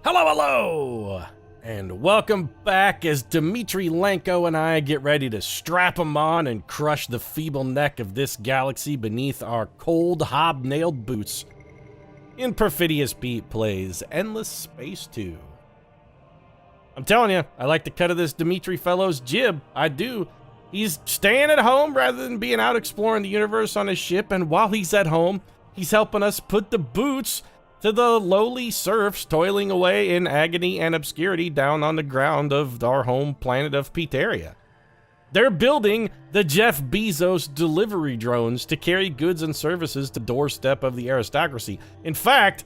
Hello, hello! And welcome back as Dmitri, Lanko, and I get ready to strap him on and crush the feeble neck of this galaxy beneath our cold, hob-nailed boots. In Perfidious Pete plays Endless Space 2. I'm telling you, I like the cut of this Dmitri fellow's jib. I do. He's staying at home rather than being out exploring the universe on his ship, and while he's at home, he's helping us put the boots to the lowly serfs toiling away in agony and obscurity down on the ground of our home planet of Pteria. They're building the Jeff Bezos delivery drones to carry goods and services to the doorstep of the aristocracy. In fact,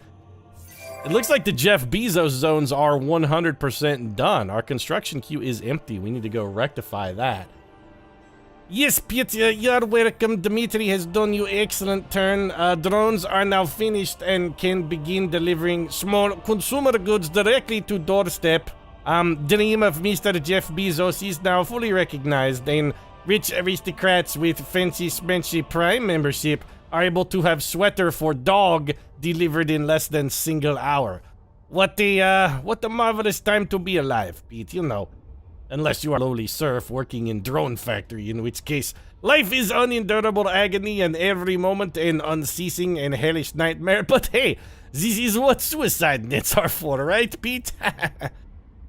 it looks like the Jeff Bezos zones are 100% done. Our construction queue is empty. We need to go rectify that. Yes, Peter, you're welcome. Dmitri has done you excellent turn. Drones are now finished and can begin delivering small consumer goods directly to doorstep. Dream of Mr. Jeff Bezos is now fully recognized, and rich aristocrats with fancy smanchy Prime membership are able to have sweater for dog delivered in less than single hour. What a marvelous time to be alive, Pete, you know. Unless you are a lowly serf working in drone factory, in which case life is unendurable agony and every moment an unceasing and hellish nightmare. But hey, this is what suicide nets are for, right, Pete?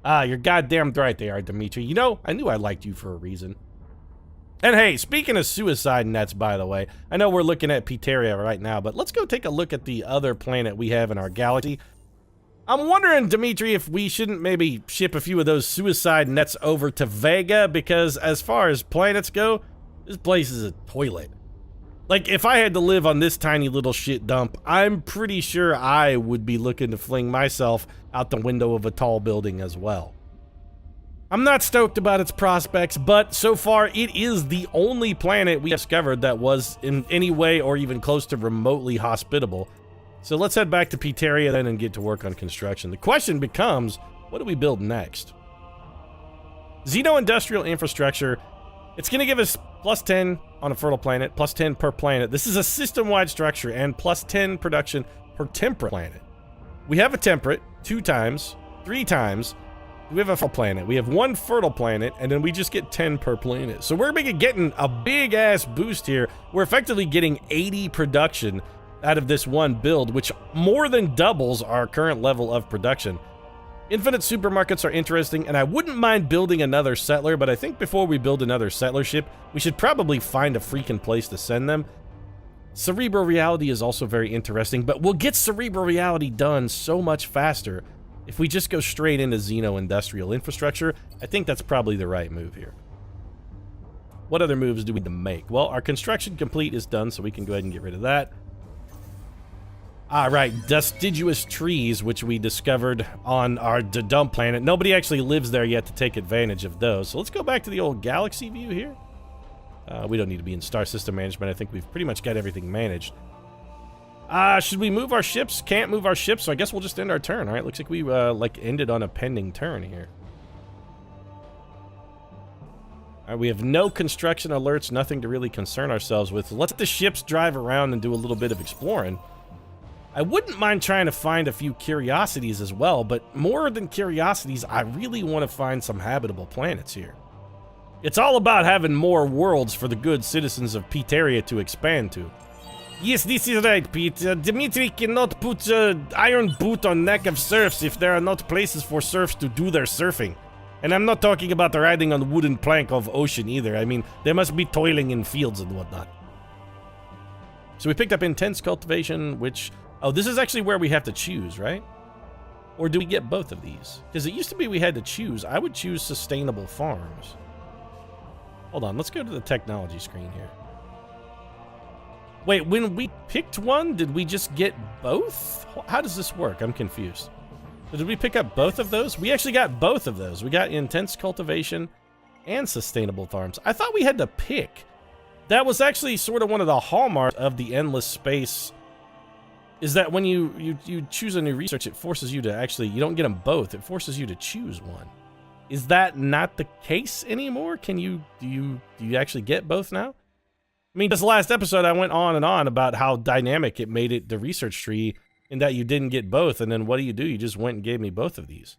You're goddamn right they are, Dmitri. You know, I knew I liked you for a reason. And hey, speaking of suicide nets, by the way, I know we're looking at Pteria right now, but let's go take a look at the other planet we have in our galaxy. I'm wondering, Dmitri, if we shouldn't maybe ship a few of those suicide nets over to Vega, because as far as planets go, this place is a toilet. Like, if I had to live on this tiny little shit dump, I'm pretty sure I would be looking to fling myself out the window of a tall building as well. I'm not stoked about its prospects, but so far it is the only planet we discovered that was in any way or even close to remotely hospitable. So let's head back to Pteria then and get to work on construction. The question becomes, what do we build next? Xeno-industrial infrastructure. It's going to give us plus 10 on a fertile planet, plus 10 per planet. This is a system-wide structure, and plus 10 production per temperate planet. We have a temperate 2 times, 3 times. We have a fertile planet. We have 1 fertile planet, and then we just get 10 per planet. So we're getting a big-ass boost here. We're effectively getting 80 production out of this one build, which more than doubles our current level of production. Infinite supermarkets are interesting, and I wouldn't mind building another settler, but I think before we build another settler ship, we should probably find a freaking place to send them. Cerebral reality is also very interesting, but we'll get cerebral reality done so much faster if we just go straight into Xeno-industrial infrastructure. I think that's probably the right move here. What other moves do we need to make? Well, our construction complete is done, so we can go ahead and get rid of that. Right, deciduous trees, which we discovered on our dump planet. Nobody actually lives there yet to take advantage of those. So let's go back to the old galaxy view here. We don't need to be in star system management. I think we've pretty much got everything managed. Should we move our ships? Can't move our ships, so I guess we'll just end our turn. All right, looks like we ended on a pending turn here. All right, we have no construction alerts, nothing to really concern ourselves with. Let's let the ships drive around and do a little bit of exploring. I wouldn't mind trying to find a few curiosities as well, but more than curiosities, I really want to find some habitable planets here. It's all about having more worlds for the good citizens of Pteria to expand to. Yes, this is right, Pete. Dmitri cannot put iron boot on neck of serfs if there are not places for serfs to do their surfing. And I'm not talking about riding on the wooden plank of ocean either. I mean, they must be toiling in fields and whatnot. So we picked up intense cultivation, which... Oh, this is actually where we have to choose, right? Or do we get both of these? Because it used to be we had to choose. I would choose sustainable farms. Hold on, let's go to the technology screen here. Wait, when we picked one, did we just get both? How does this work? I'm confused. So did we pick up both of those? We actually got both of those. We got intense cultivation and sustainable farms. I thought we had to pick. That was actually sort of one of the hallmarks of the endless space, is that when you choose a new research, it forces you to actually, you don't get them both, it forces you to choose one. Is that not the case anymore? Do you actually get both now? I mean, this last episode I went on and on about how dynamic it made it, the research tree, in that you didn't get both, and then what do? You just went and gave me both of these.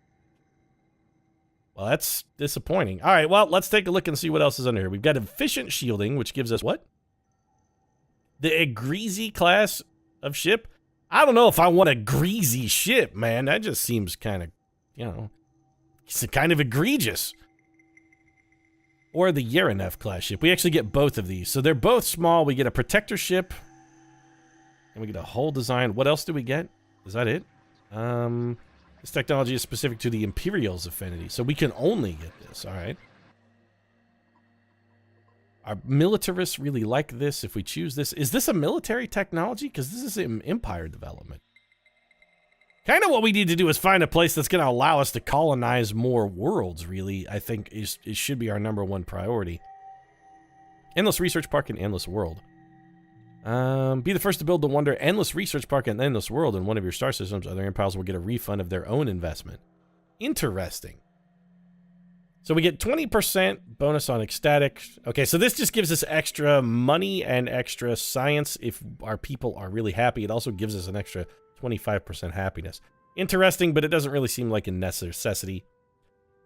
Well, that's disappointing. All right, well, let's take a look and see what else is under here. We've got efficient shielding, which gives us what? The greasy class of ship? I don't know if I want a greasy ship, man. That just seems kind of, you know, it's kind of egregious. Or the Yeranev class ship. We actually get both of these. So they're both small. We get a protector ship. And we get a hull design. What else do we get? Is that it? This technology is specific to the Imperial's affinity. So we can only get this. All right. Our militarists really like this if we choose this. Is this a military technology? Because this is an Empire development. Kind of what we need to do is find a place that's going to allow us to colonize more worlds, really. I think it should be our #1 priority. Endless Research Park and Endless World. Be the first to build the wonder Endless Research Park and Endless World in one of your star systems. Other empires will get a refund of their own investment. Interesting. So we get 20% bonus on ecstatic. Okay, so this just gives us extra money and extra science if our people are really happy. It also gives us an extra 25% happiness. Interesting, but it doesn't really seem like a necessity.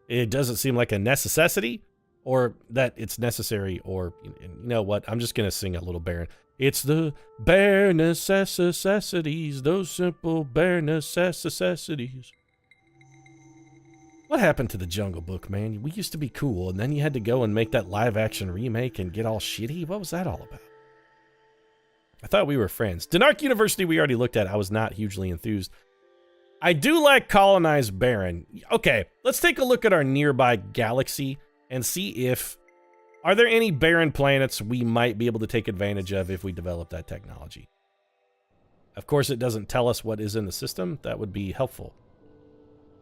It doesn't seem like a necessity, or that it's necessary, or, you know what, I'm just going to sing a little Baron. It's the bare necessities, those simple bare necessities. What happened to the Jungle Book, man? We used to be cool, and then you had to go and make that live-action remake and get all shitty? What was that all about? I thought we were friends. Denark University we already looked at. I was not hugely enthused. I do like colonized Baron. Okay, let's take a look at our nearby galaxy and see if... Are there any barren planets we might be able to take advantage of if we develop that technology? Of course, it doesn't tell us what is in the system. That would be helpful.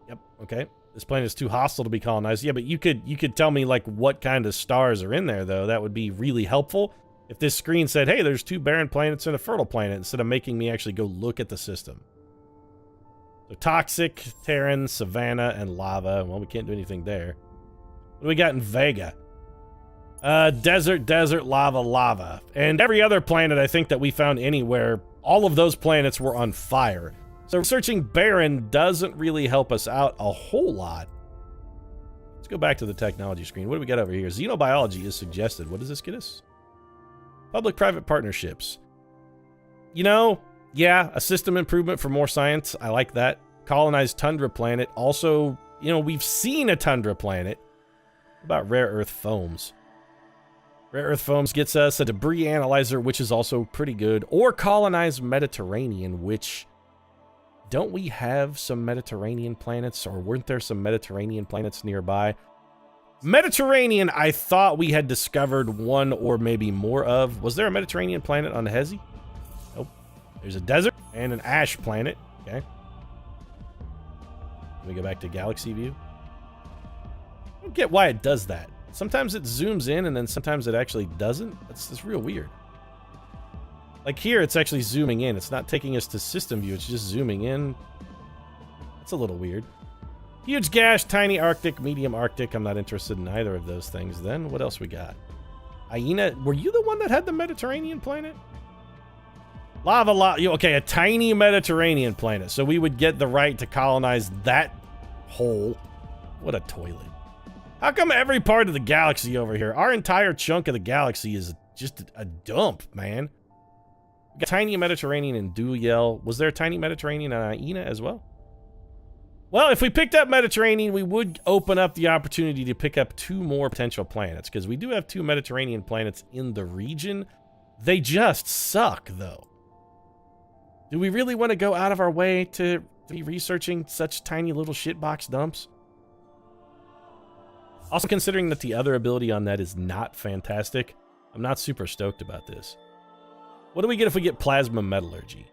Yep, okay. This planet is too hostile to be colonized. Yeah, but you could tell me, like, what kind of stars are in there, though. That would be really helpful. If this screen said, hey, there's 2 barren planets and a fertile planet, instead of making me actually go look at the system. So toxic, Terran, Savannah, and lava. Well, we can't do anything there. What do we got in Vega? Desert, lava. And every other planet I think that we found anywhere, all of those planets were on fire. So searching barren doesn't really help us out a whole lot. Let's go back to the technology screen. What do we got over here? Xenobiology is suggested. What does this get us? Public-private partnerships. You know, yeah, a system improvement for more science. I like that. Colonized tundra planet. Also, you know, we've seen a tundra planet. What about rare earth foams? Rare earth foams gets us a debris analyzer, which is also pretty good. Or colonized Mediterranean, which... Don't we have some Mediterranean planets? Or weren't there some Mediterranean planets nearby? Mediterranean, I thought we had discovered one or maybe more of. Was there a Mediterranean planet on the Hezi? Nope. There's a desert and an ash planet. Okay. Let me go back to galaxy view. I don't get why it does that. Sometimes it zooms in and then sometimes it actually doesn't. That's real weird. Like here, it's actually zooming in. It's not taking us to system view. It's just zooming in. That's a little weird. Huge gash, tiny Arctic, medium Arctic. I'm not interested in either of those things. Then what else we got? Aina, were you the one that had the Mediterranean planet? Okay, a tiny Mediterranean planet. So we would get the right to colonize that hole. What a toilet. How come every part of the galaxy over here, our entire chunk of the galaxy is just a dump, man? We got tiny Mediterranean in Duyel. Was there a tiny Mediterranean on Aina as well? Well, if we picked up Mediterranean, we would open up the opportunity to pick up 2 more potential planets, because we do have 2 Mediterranean planets in the region. They just suck, though. Do we really want to go out of our way to be researching such tiny little shitbox dumps? Also, considering that the other ability on that is not fantastic, I'm not super stoked about this. What do we get if we get plasma metallurgy?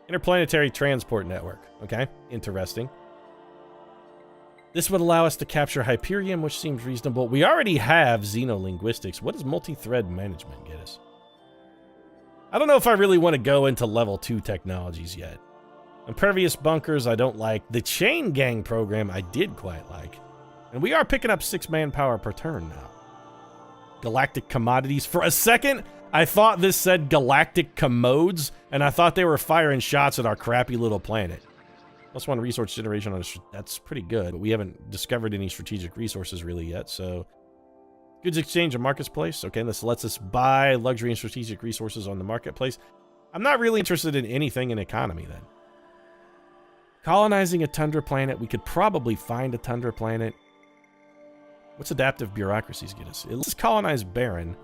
Interplanetary transport network. Okay, interesting. This would allow us to capture Hyperium, which seems reasonable. We already have xenolinguistics. What does multi-thread management get us? I don't know if I really want to go into level 2 technologies yet. Impervious bunkers, I don't like. The chain gang program, I did quite like. And we are picking up 6 manpower per turn now. Galactic commodities. For a second, I thought this said galactic commodes, and I thought they were firing shots at our crappy little planet. +1 resource generation on that's pretty good, but we haven't discovered any strategic resources really yet, so... Goods exchange and marketplace. Okay, this lets us buy luxury and strategic resources on the marketplace. I'm not really interested in anything in economy then. Colonizing a tundra planet. We could probably find a tundra planet. What's adaptive bureaucracies get us? Let's colonize barren.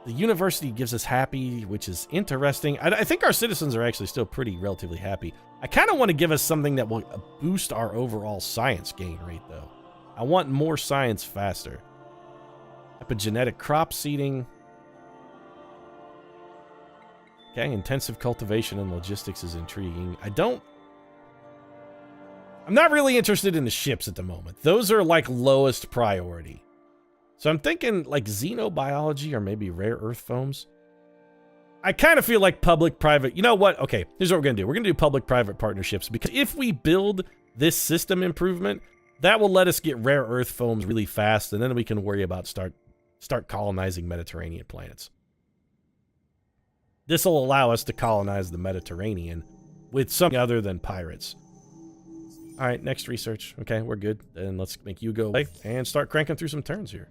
The university gives us happy, which is interesting. I think our citizens are actually still pretty relatively happy. I kind of want to give us something that will boost our overall science gain rate, though. I want more science faster. Epigenetic crop seeding. Okay, intensive cultivation and logistics is intriguing. I'm not really interested in the ships at the moment. Those are like lowest priority. So I'm thinking like xenobiology or maybe rare earth foams. I kind of feel like public-private... You know what? Okay, here's what we're going to do. We're going to do public-private partnerships because if we build this system improvement, that will let us get rare earth foams really fast, and then we can worry about start colonizing Mediterranean planets. This will allow us to colonize the Mediterranean with something other than pirates. All right, next research. Okay, we're good. Then let's make you go away and start cranking through some turns here.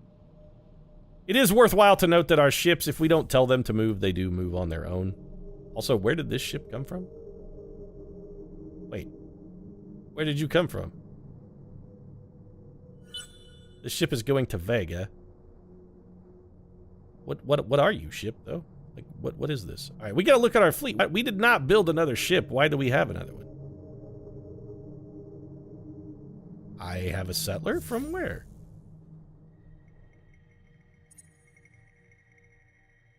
It is worthwhile to note that our ships, if we don't tell them to move, they do move on their own. Also, where did this ship come from? Wait. Where did you come from? This ship is going to Vega. What are you, ship, though? Like, what is this? All right, we gotta look at our fleet. We did not build another ship. Why do we have another one? I have a settler? From where?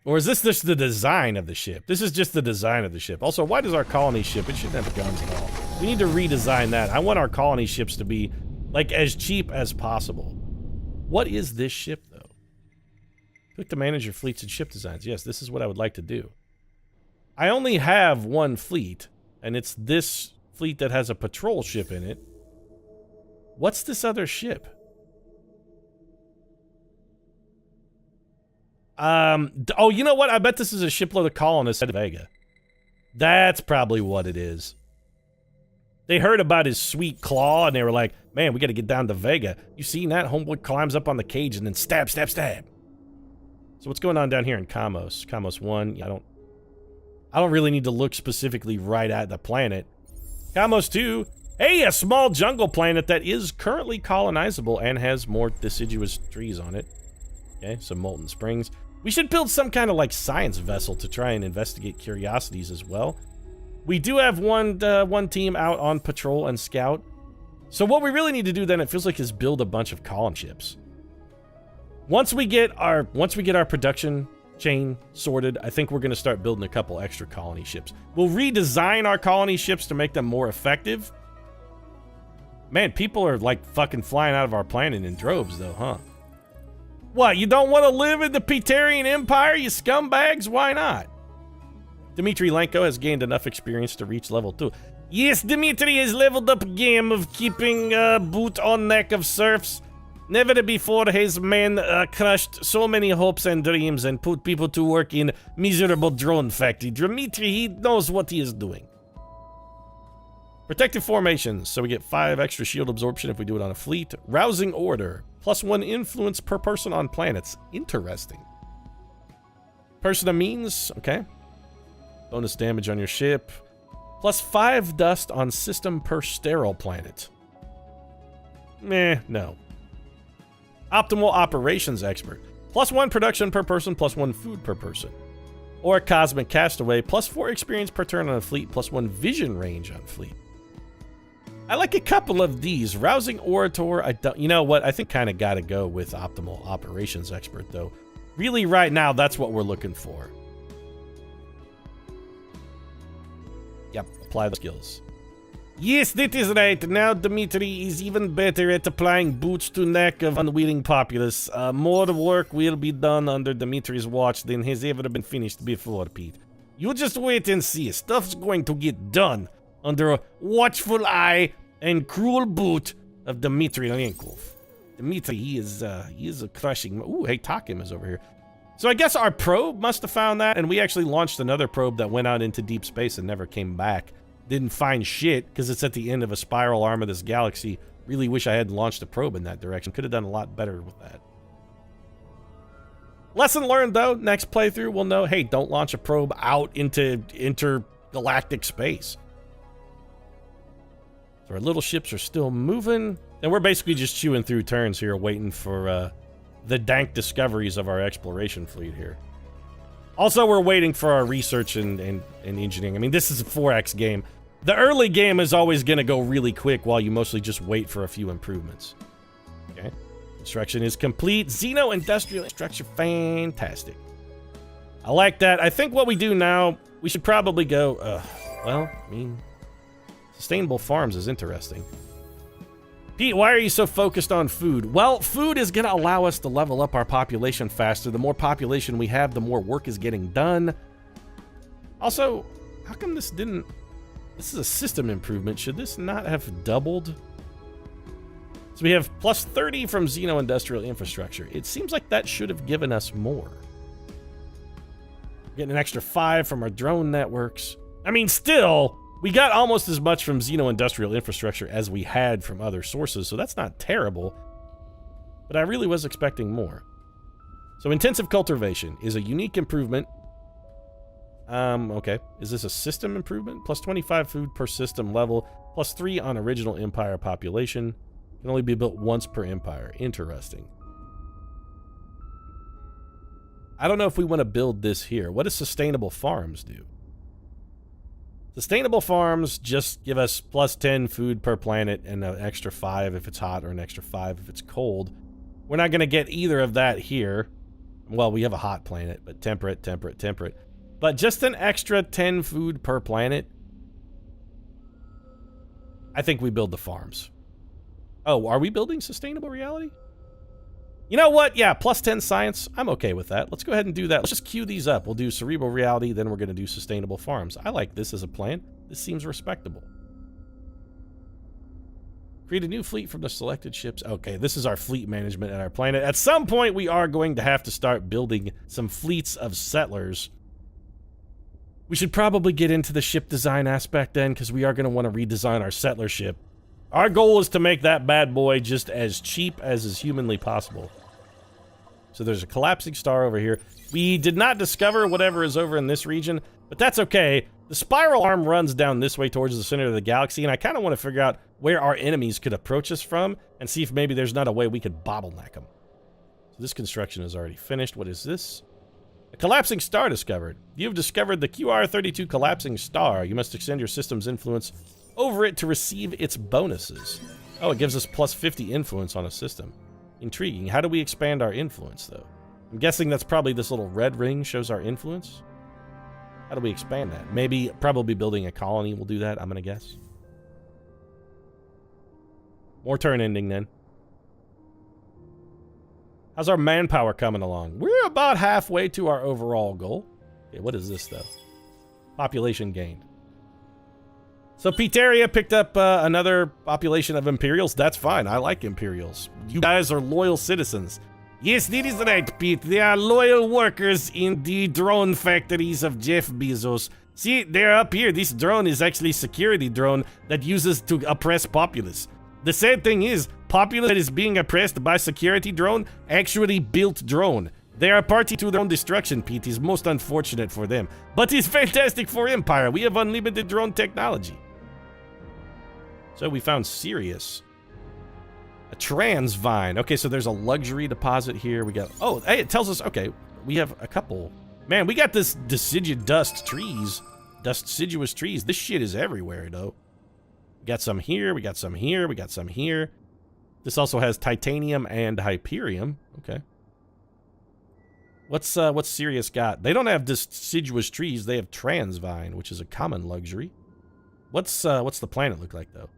Or is this just the design of the ship? This is just the design of the ship. Also, why does our colony ship? It shouldn't have guns at all. We need to redesign that. I want our colony ships to be, like, as cheap as possible. What is this ship, though? Click to manage your fleets and ship designs. Yes, this is what I would like to do. I only have one fleet, and it's this fleet that has a patrol ship in it. What's this other ship? Oh, you know what? I bet this is a shipload of colonists at Vega. That's probably what it is. They heard about his sweet claw, and they were like, man, we gotta get down to Vega. You seen that? Homeboy climbs up on the cage and then stab, stab, stab. So what's going on down here in Kamos? Kamos 1, I don't really need to look specifically right at the planet. Kamos 2, hey, a small jungle planet that is currently colonizable and has more deciduous trees on it. Okay, some molten springs. We should build some kind of like science vessel to try and investigate curiosities as well. We do have one team out on patrol and scout. So what we really need to do then, it feels like, is build a bunch of colony ships. Once we get our production chain sorted, I think we're going to start building a couple extra colony ships. We'll redesign our colony ships to make them more effective. Man, people are like fucking flying out of our planet in droves though, huh? What, you don't want to live in the Petarian Empire, you scumbags? Why not? Dmitri Lenko has gained enough experience to reach level 2. Yes, Dmitri has leveled up a game of keeping boot on neck of serfs. Never before has man crushed so many hopes and dreams and put people to work in miserable drone factory. Dmitri, he knows what he is doing. Protective formations, so we get 5 extra shield absorption if we do it on a fleet. Rousing order, +1 influence per person on planets. Interesting. Persona means, okay. Bonus damage on your ship. +5 dust on system per sterile planet. Meh, no. Optimal operations expert. +1 production per person, +1 food per person. Or cosmic castaway, +4 experience per turn on a fleet, +1 vision range on fleet. I like a couple of these. Rousing orator, you know what? I think kind of got to go with optimal operations expert though. Really right now, that's what we're looking for. Yep, apply the skills. Yes, that is right. Now Dmitri is even better at applying boots to neck of unwilling populace. More work will be done under Dmitri's watch than has ever been finished before, Pete. You just wait and see. Stuff's going to get done under a watchful eye and cruel boot of Dmitri Lenkov. Dmitri, he is a crushing... Ooh, hey, Takim is over here. So I guess our probe must have found that, and we actually launched another probe that went out into deep space and never came back. Didn't find shit, because it's at the end of a spiral arm of this galaxy. Really wish I had launched a probe in that direction. Could have done a lot better with that. Lesson learned, though. Next playthrough, we'll know, hey, don't launch a probe out into intergalactic space. So our little ships are still moving, and we're basically just chewing through turns here, waiting for the dank discoveries of our exploration fleet here. Also, we're waiting for our research and engineering. I mean, this is a 4X game. The early game is always going to go really quick while you mostly just wait for a few improvements. Okay. Construction is complete. Xeno-industrial structure, fantastic. I like that. I think what we do now, we should probably go, well, I mean, sustainable farms is interesting. Pete, why are you so focused on food? Well, food is going to allow us to level up our population faster. The more population we have, the more work is getting done. Also, how come this didn't... This is a system improvement. Should this not have doubled? So we have plus 30 from Xeno-industrial infrastructure. It seems like that should have given us more. Getting an extra 5 from our drone networks. I mean, still... We got almost as much from Xeno-industrial infrastructure as we had from other sources, so that's not terrible. But I really was expecting more. So intensive cultivation is a unique improvement. Okay. Is this a system improvement? Plus 25 food per system level, plus 3 on original empire population. Can only be built once per empire. Interesting. I don't know if we want to build this here. What does sustainable farms do? Sustainable farms just give us plus 10 food per planet and an extra 5 if it's hot or an extra 5 if it's cold. We're not going to get either of that here. Well, we have a hot planet, but temperate, temperate, temperate. But just an extra 10 food per planet. I think we build the farms. Oh, are we building sustainable reality? You know what? Yeah, plus 10 science. I'm okay with that. Let's go ahead and do that. Let's just queue these up. We'll do cerebral reality, then we're going to do sustainable farms. I like this as a plan. This seems respectable. Create a new fleet from the selected ships. Okay, this is our fleet management at our planet. At some point, we are going to have to start building some fleets of settlers. We should probably get into the ship design aspect then, because we are going to want to redesign our settler ship. Our goal is to make that bad boy just as cheap as is humanly possible. So there's a collapsing star over here. We did not discover whatever is over in this region, but that's okay. The spiral arm runs down this way towards the center of the galaxy, and I kind of want to figure out where our enemies could approach us from and see if maybe there's not a way we could bottleneck them. So this construction is already finished. What is this? A collapsing star discovered. You've discovered the QR32 collapsing star. You must extend your system's influence over it to receive its bonuses. Oh, it gives us plus 50 influence on a system. Intriguing. How do we expand our influence, though? I'm guessing that's probably this little red ring shows our influence. How do we expand that? Maybe, probably building a colony will do that, I'm gonna guess. More turn ending, then. How's our manpower coming along? We're about halfway to our overall goal. Okay, what is this, though? Population gained. So Peteria picked up another population of Imperials. That's fine. I like Imperials. You guys are loyal citizens. Yes, that is right, Pete. They are loyal workers in the drone factories of Jeff Bezos. See, they're up here. This drone is actually a security drone that uses to oppress populace. The sad thing is, populace that is being oppressed by security drone actually built drone. They are party to their own destruction, Pete. It's most unfortunate for them. But it's fantastic for Empire. We have unlimited drone technology. So we found Sirius. A trans vine. Okay, so there's a luxury deposit here. We got... Oh, hey, it tells us... Okay, we have a couple... Man, we got this deciduous trees. Deciduous trees. This shit is everywhere, though. We got some here. We got some here. We got some here. This also has titanium and hyperium. Okay. What's Sirius got? They don't have deciduous trees. They have trans vine, which is a common luxury. What's the planet look like, though?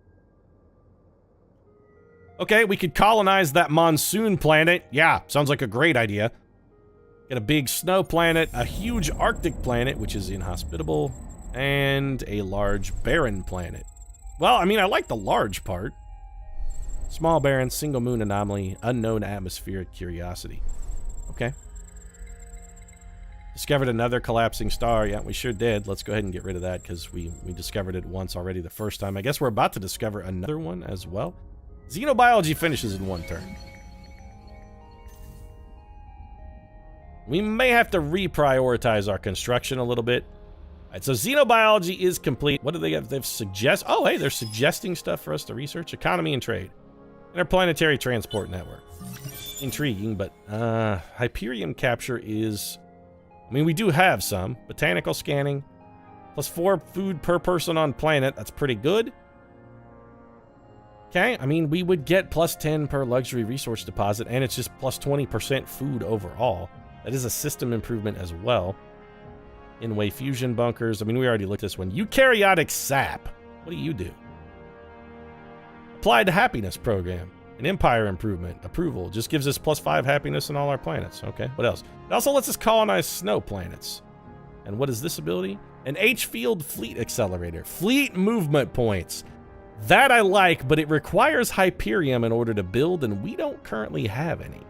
Okay, we could colonize that monsoon planet. Yeah, sounds like a great idea. Get a big snow planet, a huge Arctic planet, which is inhospitable, and a large barren planet. Well, I mean, I like the large part. Small barren, single moon anomaly, unknown atmospheric curiosity. Okay. Discovered another collapsing star. Yeah, we sure did. Let's go ahead and get rid of that because we discovered it once already the first time. I guess we're about to discover another one as well. Xenobiology finishes in 1 turn. We may have to reprioritize our construction a little bit. All right, so xenobiology is complete. What do they have? They've suggest. Oh, hey, they're suggesting stuff for us to research. Economy and trade. Interplanetary transport network. Intriguing, but Hyperium capture is... I mean, we do have some. Botanical scanning. +4 food per person on planet. That's pretty good. Okay, I mean, we would get +10 per luxury resource deposit, and it's just +20% food overall. That is a system improvement as well. In-way fusion bunkers. I mean, we already looked at this one. Eukaryotic sap. What do you do? Applied to happiness program. An empire improvement. Approval. Just gives us +5 happiness in all our planets. Okay, what else? It also lets us colonize snow planets. And what is this ability? An H-field fleet accelerator. Fleet movement points. That I like, but it requires Hyperium in order to build, and we don't currently have any.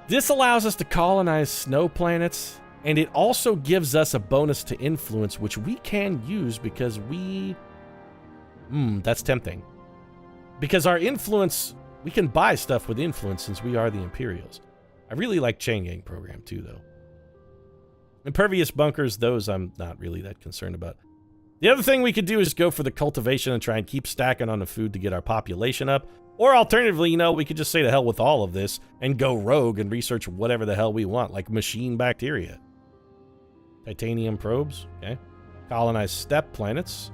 This allows us to colonize snow planets, and it also gives us a bonus to influence, which we can use because we... that's tempting. Because our influence, we can buy stuff with influence since we are the Imperials. I really like Chain Gang program too, though. Impervious bunkers, those I'm not really that concerned about. The other thing we could do is go for the cultivation and try and keep stacking on the food to get our population up. Or alternatively, you know, we could just say to hell with all of this and go rogue and research whatever the hell we want, like machine bacteria. Titanium probes, okay. Colonize steppe planets.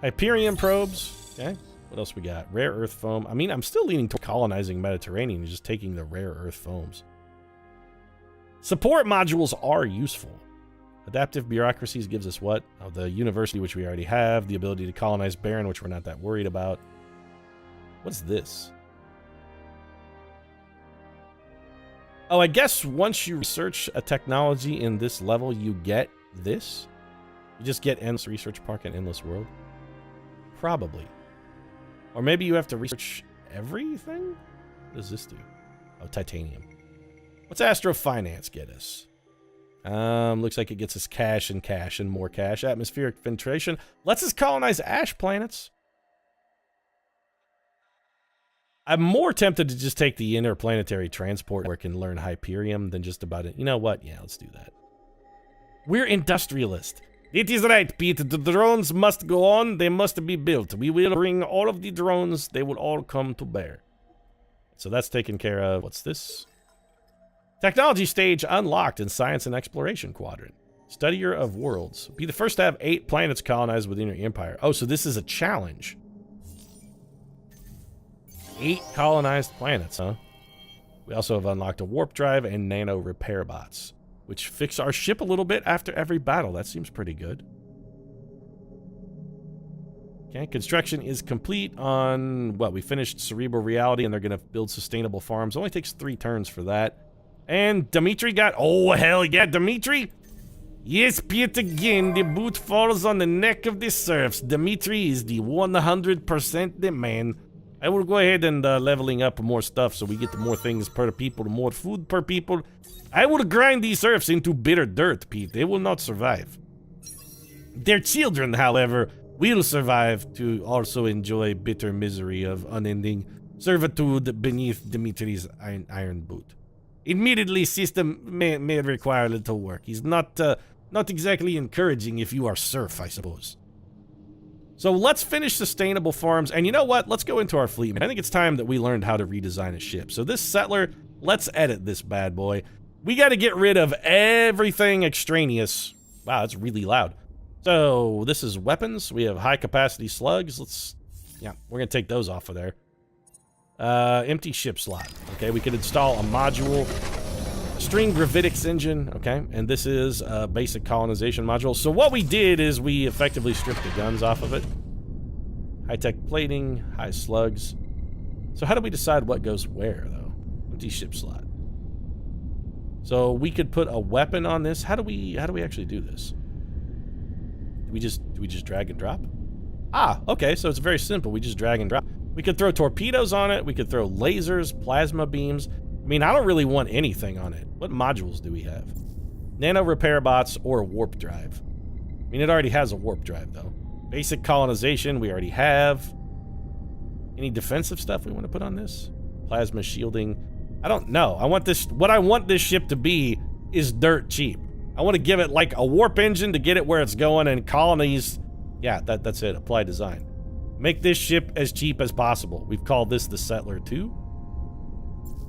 Hyperium probes, okay. What else we got? Rare earth foam. I mean, I'm still leaning to colonizing Mediterranean and just taking the rare earth foams. Support modules are useful. Adaptive bureaucracies gives us what? Oh, the university, which we already have. The ability to colonize Baron, which we're not that worried about. What's this? Oh, I guess once you research a technology in this level, you get this? You just get Endless Research Park and Endless World? Probably. Or maybe you have to research everything? What does this do? Oh, titanium. What's Astrofinance get us? Looks like it gets us cash and more cash. Atmospheric filtration lets us colonize ash planets. I'm more tempted to just take the interplanetary transport where it can learn Hyperium than just about it. You know what? Yeah, let's do that. We're industrialist. It is right, Pete. The drones must go on. They must be built. We will bring all of the drones. They will all come to bear. So that's taken care of. What's this? Technology stage unlocked in Science and Exploration Quadrant. Studier of Worlds. Be the first to have 8 planets colonized within your empire. Oh, so this is a challenge. 8 colonized planets, huh? We also have unlocked a warp drive and nano repair bots, which fix our ship a little bit after every battle. That seems pretty good. Okay, construction is complete on, well, we finished Cerebral Reality, and they're going to build sustainable farms. Only takes 3 turns for that. And Dmitri got, oh, hell yeah, Dmitri. Yes, Pete, again, the boot falls on the neck of the serfs. Dmitri is the 100% the man. I will go ahead and leveling up more stuff so we get the more things per people, the more food per people. I will grind these serfs into bitter dirt, Pete. They will not survive. Their children, however, will survive to also enjoy bitter misery of unending servitude beneath Dmitri's iron boot. Admittedly, system may require a little work. He's not exactly encouraging if you are serf, I suppose. So let's finish sustainable farms, and you know what? Let's go into our fleet. I think it's time that we learned how to redesign a ship. So this settler, let's edit this bad boy. We got to get rid of everything extraneous. Wow, that's really loud. So this is weapons. We have high-capacity slugs. Yeah, we're going to take those off of there. Empty ship slot. Okay, we could install a module. String gravitics engine, okay, and this is a basic colonization module. So what we did is we effectively stripped the guns off of it. High-tech plating, high slugs. So how do we decide what goes where, though? Empty ship slot. So we could put a weapon on this. How do we actually do this? Do we just drag and drop? Ah, okay, so it's very simple. We just drag and drop. We could throw torpedoes on it. We could throw lasers, plasma beams. mean, I don't really want anything on it. What modules do we have? Nano repair bots or a warp drive. I mean, it already has a warp drive, though. Basic colonization, we already have. Any defensive stuff we want to put on this? Plasma shielding. I don't know. I want this. What I want this ship to be is dirt cheap. I want to give it like a warp engine to get it where it's going, and colonies. Yeah, that's it. Apply design. Make this ship as cheap as possible. We've called this the Settler 2.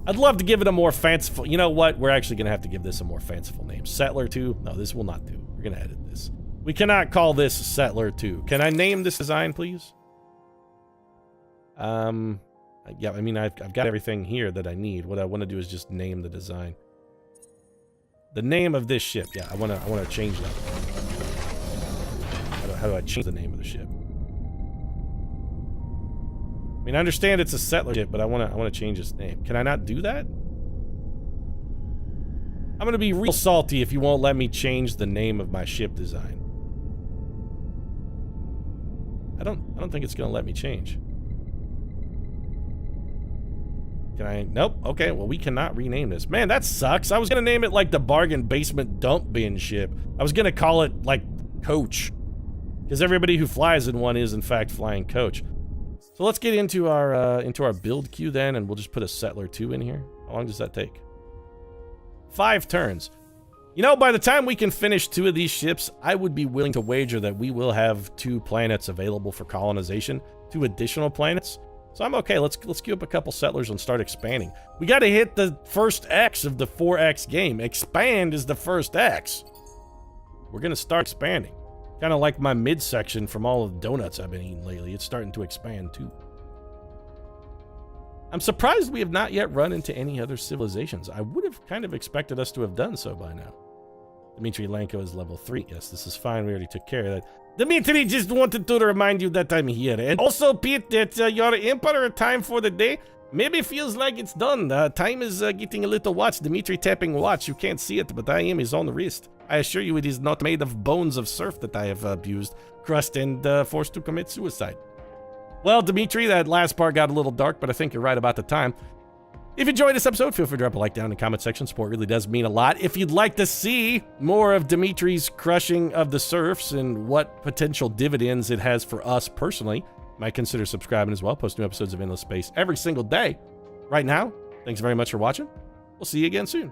I'd love to give it a more fanciful... You know what? We're actually going to have to give this a more fanciful name. Settler 2? No, this will not do. We're going to edit this. We cannot call this Settler 2. Can I name this design, please? Yeah, I mean, I've got everything here that I need. What I want to do is just name the design. The name of this ship. Yeah, I want to change that. How do I change the name of the ship? I mean, I understand it's a settler ship, but I want to change its name. Can I not do that? I'm going to be real salty if you won't let me change the name of my ship design. I don't think it's going to let me change. Can I? Nope. Okay, well, we cannot rename this. Man, that sucks. I was going to name it like the bargain basement dump bin ship. I was going to call it like Coach. Because everybody who flies in one is in fact flying Coach. So let's get into our build queue then, and we'll just put a Settler 2 in here. How long does that take? 5 turns. You know, by the time we can finish 2 of these ships, I would be willing to wager that we will have 2 planets available for colonization, 2 additional planets. So I'm okay. Let's queue up a couple settlers and start expanding. We got to hit the first X of the 4X game. Expand is the first X. We're gonna start expanding. Kind of like my midsection from all of the donuts I've been eating lately. It's starting to expand, too. I'm surprised we have not yet run into any other civilizations. I would have kind of expected us to have done so by now. Dmitri Lanko is level 3. Yes, this is fine. We already took care of that. Dmitri just wanted to remind you that I'm here. And also, Pete, that your Emperor time for the day maybe feels like it's done. Time is getting a little watch. Dmitri tapping watch. You can't see it, but I am his own wrist. I assure you it is not made of bones of surf that I have abused, crushed, and forced to commit suicide. Well, Dmitri, that last part got a little dark, but I think you're right about the time. If you enjoyed this episode, feel free to drop a like down in the comment section. Support really does mean a lot. If you'd like to see more of Dimitri's crushing of the serfs and what potential dividends it has for us personally, you might consider subscribing as well. Post new episodes of Endless Space every single day. Right now, thanks very much for watching. We'll see you again soon.